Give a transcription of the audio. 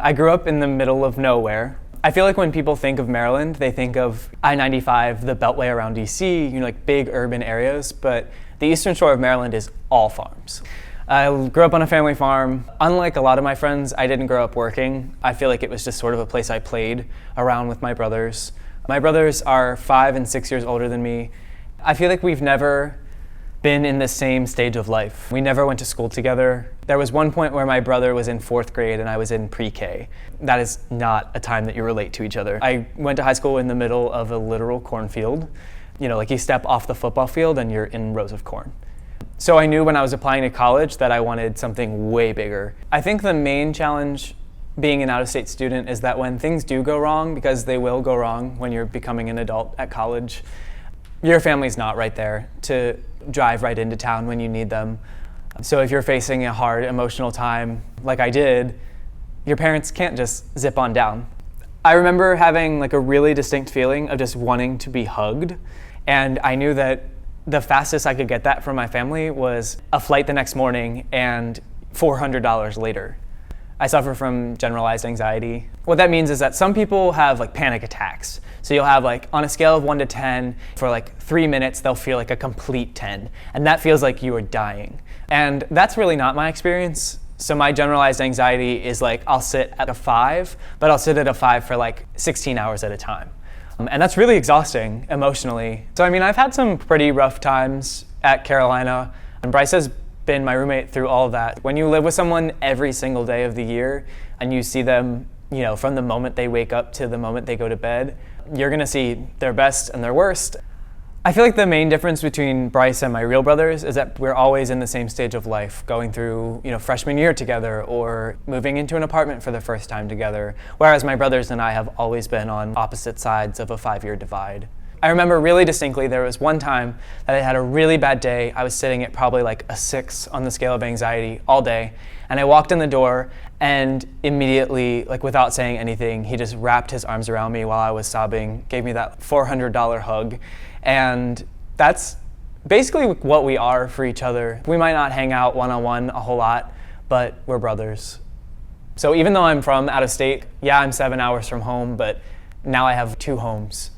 I grew up in the middle of nowhere. I feel like when people think of Maryland, they think of I-95, the beltway around DC, like big urban areas, but the eastern shore of Maryland is all farms. I grew up on a family farm. Unlike a lot of my friends, I didn't grow up working. I feel like it was just sort of a place I played around with my brothers. My brothers are 5 and 6 years older than me. I feel like we've never been in the same stage of life. We never went to school together. There was one point where my brother was in 4th grade and I was in pre-K. That is not a time that you relate to each other. I went to high school in the middle of a literal cornfield. Like you step off the football field and you're in rows of corn. So I knew when I was applying to college that I wanted something way bigger. I think the main challenge being an out-of-state student is that when things do go wrong, because they will go wrong when you're becoming an adult at college, your family's not right there to drive right into town when you need them. So if you're facing a hard emotional time like I did, your parents can't just zip on down. I remember having a really distinct feeling of just wanting to be hugged, and I knew that the fastest I could get that from my family was a flight the next morning and $400 later. I suffer from generalized anxiety. What that means is that some people have panic attacks. So you'll have on a scale of 1 to 10, for 3 minutes, they'll feel like a complete 10. And that feels like you are dying. And that's really not my experience. So my generalized anxiety is I'll sit at a 5, but I'll sit at a 5 for 16 hours at a time. And that's really exhausting emotionally. So I've had some pretty rough times at Carolina, and Bryce has been my roommate through all of that. When you live with someone every single day of the year and you see them, from the moment they wake up to the moment they go to bed, you're gonna see their best and their worst. I feel like the main difference between Bryce and my real brothers is that we're always in the same stage of life, going through, freshman year together or moving into an apartment for the first time together, whereas my brothers and I have always been on opposite sides of a 5-year divide. I remember really distinctly there was one time that I had a really bad day. I was sitting at probably a 6 on the scale of anxiety all day, and I walked in the door and immediately, without saying anything, he just wrapped his arms around me while I was sobbing, gave me that $400 hug, and that's basically what we are for each other. We might not hang out one-on-one a whole lot, but we're brothers. So even though I'm from out of state, yeah, I'm 7 hours from home, but now I have 2 homes.